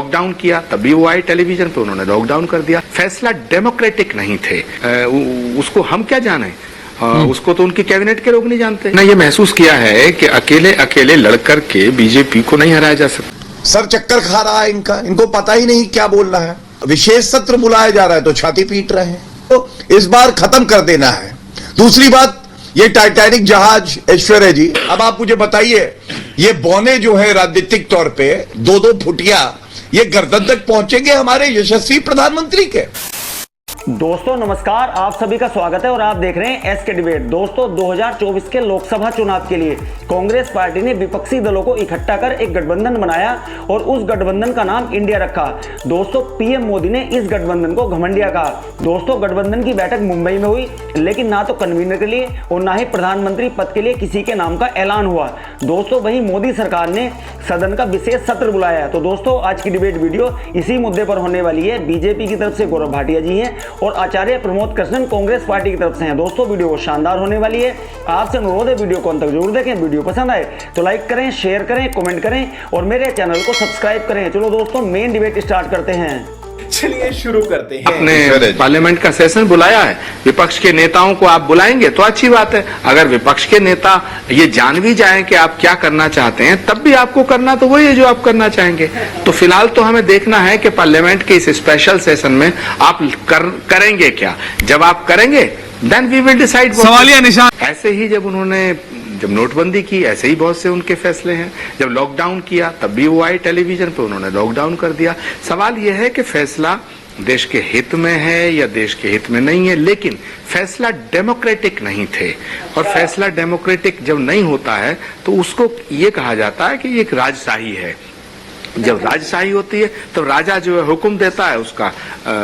Lockdown किया तब भी वो आए टेलीविजन पे, उन्होंने लॉकडाउन कर दिया। फैसला डेमोक्रेटिक नहीं थे, उसको हम क्या जाने, उसको तो उनकी कैबिनेट के लोग नहीं जानते। ना ये महसूस किया है कि अकेले अकेले लड़कर के बीजेपी को नहीं हराया जा सकता। सर चक्कर खा रहा है इनको पता ही नहीं क्या बोलना है। विशेष सत्र बुलाया जा रहा है तो छाती पीट रहे हैं, तो इस बार खत्म कर देना है। दूसरी बात, ये टाइटैनिक जहाज ऐश्वर्या जी, अब आप मुझे बताइए, ये बौने जो है राजनीतिक तौर पे 2-2 फुटिया, ये गर्दन तक पहुंचेंगे हमारे यशस्वी प्रधानमंत्री के? दोस्तों नमस्कार, आप सभी का स्वागत है और आप देख रहे हैं एसके डिबेट। दोस्तों 2024 के लोकसभा चुनाव के लिए कांग्रेस पार्टी ने विपक्षी दलों को इकट्ठा कर एक गठबंधन बनाया और उस गठबंधन का नाम इंडिया रखा। दोस्तों पीएम मोदी ने इस गठबंधन को घमंडिया कहा। दोस्तों गठबंधन की बैठक मुंबई में हुई, लेकिन ना तो कन्वीनर के लिए और ना ही प्रधानमंत्री पद के लिए किसी के नाम का ऐलान हुआ। दोस्तों वहीं मोदी सरकार ने सदन का विशेष सत्र बुलाया। तो दोस्तों आज की डिबेट वीडियो इसी मुद्दे पर होने वाली है। बीजेपी की तरफ से गौरव भाटिया जी हैं और आचार्य प्रमोद कृष्णन कांग्रेस पार्टी की तरफ से हैं। दोस्तों वीडियो शानदार होने वाली है, आपसे अनुरोध है वीडियो को अंत तक जरूर देखें। वीडियो पसंद आए तो लाइक करें, शेयर करें, कमेंट करें और मेरे चैनल को सब्सक्राइब करें। चलो दोस्तों मेन डिबेट स्टार्ट करते हैं। चलिए शुरू करते हैं। आपने पार्लियामेंट का सेशन बुलाया है, विपक्ष के नेताओं को आप बुलाएंगे तो अच्छी बात है। अगर विपक्ष के नेता ये जान भी जाएं कि आप क्या करना चाहते हैं, तब भी आपको करना तो वही है जो आप करना चाहेंगे। तो फिलहाल तो हमें देखना है कि पार्लियामेंट के इस स्पेशल सेशन में आप करेंगे क्या। जब आप करेंगे देन वी विल डिसाइड। सवालिया निशान। ऐसे ही जब नोटबंदी की, ऐसे ही बहुत से उनके फैसले हैं। जब लॉकडाउन किया तब भी वो आए टेलीविजन पे, उन्होंने लॉकडाउन कर दिया। सवाल यह है कि फैसला देश के हित में है या देश के हित में नहीं है, लेकिन फैसला डेमोक्रेटिक नहीं थे। और फैसला डेमोक्रेटिक जब नहीं होता है तो उसको ये कहा जाता है कि ये एक राजशाही है। जब राजशाही होती है तो राजा जो है हुक्म देता है, उसका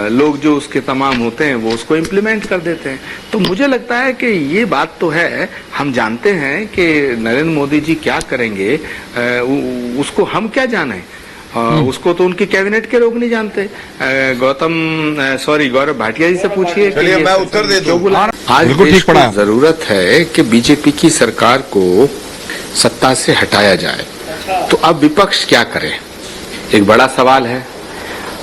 लोग जो उसके तमाम होते हैं वो उसको इम्प्लीमेंट कर देते हैं। तो मुझे लगता है कि ये बात तो है, हम जानते हैं कि नरेंद्र मोदी जी क्या करेंगे, उसको हम क्या जाने, उसको तो उनकी कैबिनेट के लोग नहीं जानते। गौरव भाटिया जी से पूछिए कि मैं उत्तर दे दूं। आज देश को जरूरत है कि बीजेपी की सरकार को सत्ता से हटाया जाए, तो अब विपक्ष क्या करे, एक बड़ा सवाल है।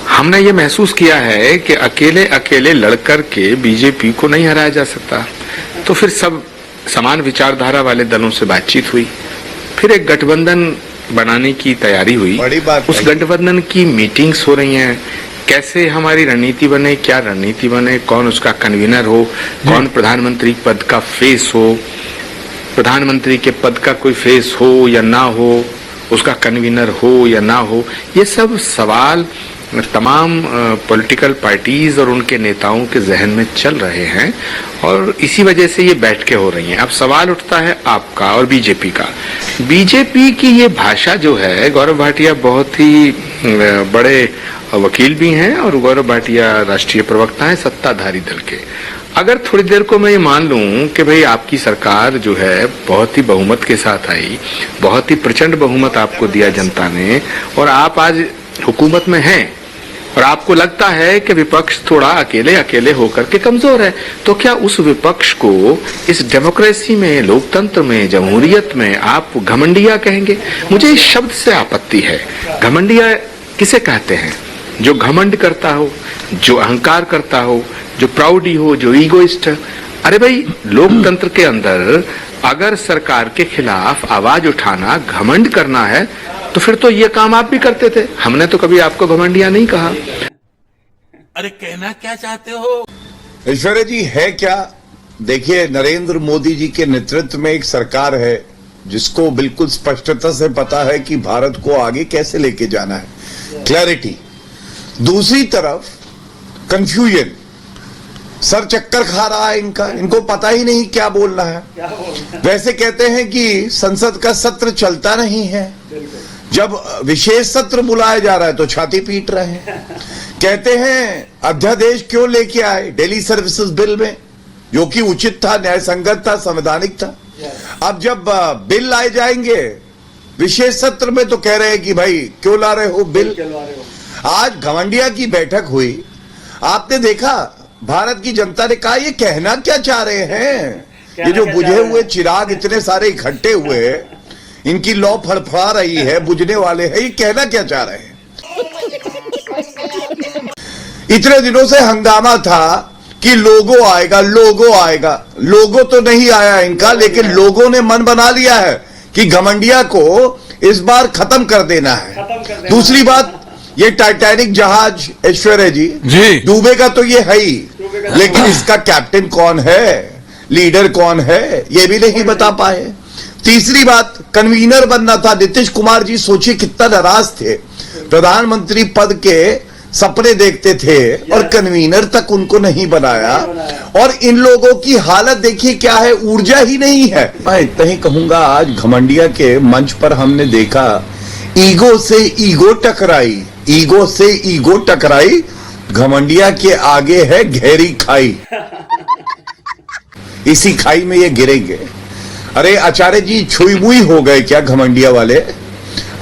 हमने ये महसूस किया है कि अकेले अकेले लड़कर के बीजेपी को नहीं हराया जा सकता। तो फिर सब समान विचारधारा वाले दलों से बातचीत हुई, फिर एक गठबंधन बनाने की तैयारी हुई। उस गठबंधन की मीटिंग्स हो रही हैं, कैसे हमारी रणनीति बने, क्या रणनीति बने, कौन उसका कन्वीनर हो, कौन प्रधानमंत्री पद का फेस हो, प्रधानमंत्री के पद का कोई फेस हो या ना हो, उसका कन्वीनर हो या ना हो, ये सब सवाल तमाम पॉलिटिकल पार्टीज और उनके नेताओं के जहन में चल रहे हैं और इसी वजह से ये बैठकें हो रही हैं। अब सवाल उठता है आपका और बीजेपी का। बीजेपी की ये भाषा जो है, गौरव भाटिया बहुत ही बड़े वकील भी हैं और गौरव भाटिया राष्ट्रीय प्रवक्ता हैं सत्ताधारी दल के। अगर थोड़ी देर को मैं ये मान लूं कि भाई आपकी सरकार जो है बहुत ही बहुमत के साथ आई, बहुत ही प्रचंड बहुमत आपको दिया जनता ने और आप आज हुकूमत में हैं और आपको लगता है कि विपक्ष थोड़ा अकेले अकेले होकर के कमजोर है, तो क्या उस विपक्ष को इस डेमोक्रेसी में, लोकतंत्र में, जमहूरियत में आप घमंडिया कहेंगे? मुझे इस शब्द से आपत्ति है। घमंडिया किसे कहते हैं? जो घमंड करता हो, जो अहंकार करता हो, जो प्राउडी हो, जो ईगोइस्ट है। अरे भाई, लोकतंत्र के अंदर अगर सरकार के खिलाफ आवाज उठाना, घमंड करना है तो फिर तो ये काम आप भी करते थे। हमने तो कभी आपको घमंडिया नहीं कहा। अरे कहना क्या चाहते हो? ऐश्वर्या जी है क्या? देखिए, नरेंद्र मोदी जी के नेतृत्व में एक सरकार है जिसको बिल्कुल स्पष्टता से पता है कि भारत को आगे कैसे लेके जाना है, क्लैरिटी। दूसरी तरफ कंफ्यूजन, सर चक्कर खा रहा है इनको पता ही नहीं क्या बोलना है। वैसे कहते हैं कि संसद का सत्र चलता नहीं है, जब विशेष सत्र बुलाया जा रहा है तो छाती पीट रहे हैं। कहते हैं अध्यादेश क्यों लेके आए डेली सर्विसेज बिल में, जो कि उचित था, न्याय संगत था, संवैधानिक था। अब जब बिल लाए जाएंगे विशेष सत्र में तो कह रहे हैं कि भाई क्यों ला रहे हो बिल। आज घमंडिया की बैठक हुई, आपने देखा भारत की जनता ने कहा ये कहना क्या चाह रहे हैं, ये जो बुझे हुए चिराग इतने सारे इकट्ठे हुए, इनकी लौ फड़फड़ा रही है, बुझने वाले हैं, ये कहना क्या चाह रहे हैं। इतने दिनों से हंगामा था कि लोगो आएगा, लोगो आएगा। लोगो तो नहीं आया इनका, लेकिन लोगों ने मन बना लिया है कि घमंडिया को इस बार खत्म कर देना है। दूसरी बात, ये टाइटैनिक जहाज ऐश्वर्या जी डूबेगा तो ये है ही, लेकिन इसका कैप्टन कौन है, लीडर कौन है, ये भी नहीं बता पाए। तीसरी बात, कन्वीनर बनना था नीतीश कुमार जी। सोचिए कितना नाराज थे, प्रधानमंत्री पद के सपने देखते थे और कन्वीनर तक उनको नहीं बनाया। और इन लोगों की हालत देखिए क्या है, ऊर्जा ही नहीं है। मैं इतना ही कहूंगा, आज घमंडिया के मंच पर हमने देखा ईगो से ईगो टकराई, ईगो से ईगो टकराई। घमंडिया के आगे है गहरी खाई, इसी खाई में ये गिरेंगे। अरे आचार्य जी छुई मुई हो गए क्या घमंडिया वाले?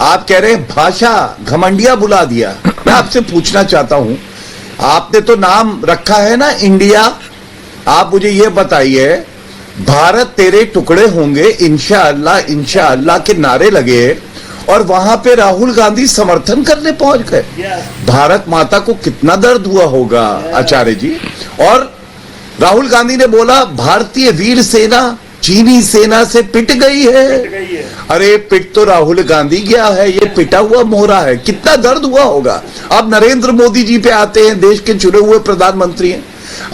आप कह रहे हैं भाषा घमंडिया बुला दिया। मैं आपसे पूछना चाहता हूं, आपने तो नाम रखा है ना इंडिया, आप मुझे यह बताइए, भारत तेरे टुकड़े होंगे इंशाअल्लाह इंशाअल्लाह के नारे लगे और वहां पे राहुल गांधी समर्थन करने पहुंच गए। भारत माता को कितना दर्द हुआ होगा आचार्य जी। और राहुल गांधी ने बोला भारतीय वीर सेना चीनी सेना से पिट गई है। अरे पिट तो राहुल गांधी गया है, ये पिटा हुआ मोहरा है, कितना दर्द हुआ होगा। अब नरेंद्र मोदी जी पे आते हैं, देश के चुने हुए प्रधानमंत्री हैं।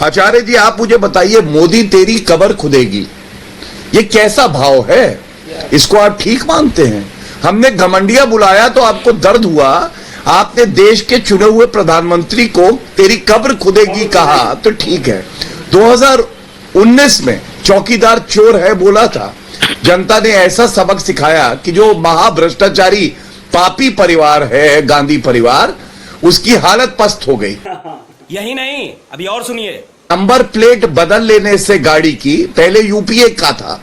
आचार्य जी आप मुझे बताइए, मोदी तेरी कब्र खुदेगी, ये कैसा भाव है? इसको आप ठीक मानते हैं? हमने घमंडिया बुलाया तो आपको दर्द हुआ, आपने देश के चुने हुए प्रधानमंत्री को तेरी कब्र खुदेगी कहा तो ठीक है। 2019 में चौकीदार चोर है बोला था, जनता ने ऐसा सबक सिखाया कि जो महाभ्रष्टाचारी पापी परिवार है गांधी परिवार, उसकी हालत पस्त हो गई। यही नहीं, अभी और सुनिए। नंबर प्लेट बदल लेने से गाड़ी की, पहले यूपीए का था,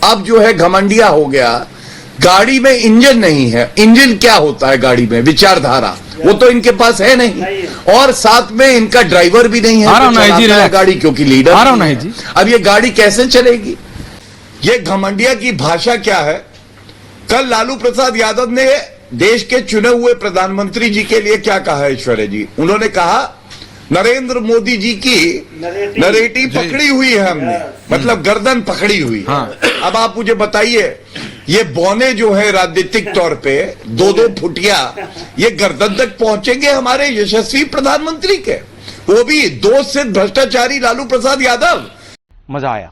अब जो है घमंडिया हो गया। गाड़ी में इंजन नहीं है, इंजन क्या होता है गाड़ी में? विचारधारा, वो तो इनके पास है नहीं। और साथ में इनका ड्राइवर भी नहीं है गाड़ी, क्योंकि लीडर अब ये गाड़ी कैसे चलेगी? ये घमंडिया की भाषा क्या है? कल लालू प्रसाद यादव ने देश के चुने हुए प्रधानमंत्री जी के लिए क्या कहा ऐश्वर्या जी? उन्होंने कहा नरेंद्र मोदी जी की नरेटिव पकड़ी हुई है हमने, मतलब गर्दन पकड़ी हुई। अब आप मुझे बताइए, ये बौने जो है राजनीतिक तौर पे दो फुटिया, ये गर्दन तक पहुंचेंगे हमारे यशस्वी प्रधानमंत्री के, वो भी दोस्त से भ्रष्टाचारी लालू प्रसाद यादव। मजा आया।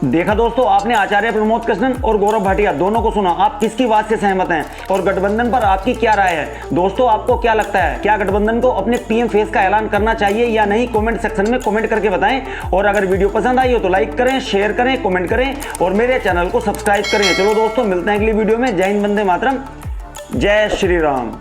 देखा दोस्तों, आपने आचार्य प्रमोद कृष्णन और गौरव भाटिया दोनों को सुना। आप किसकी बात से सहमत हैं और गठबंधन पर आपकी क्या राय है? दोस्तों आपको क्या लगता है, क्या गठबंधन को अपने पीएम फेस का ऐलान करना चाहिए या नहीं? कमेंट सेक्शन में कमेंट करके बताएं। और अगर वीडियो पसंद आई हो तो लाइक करें, शेयर करें, कमेंट करें और मेरे चैनल को सब्सक्राइब करें। चलो दोस्तों, मिलते हैं अगली वीडियो में। जय हिंद, वंदे मातरम, जय श्री राम।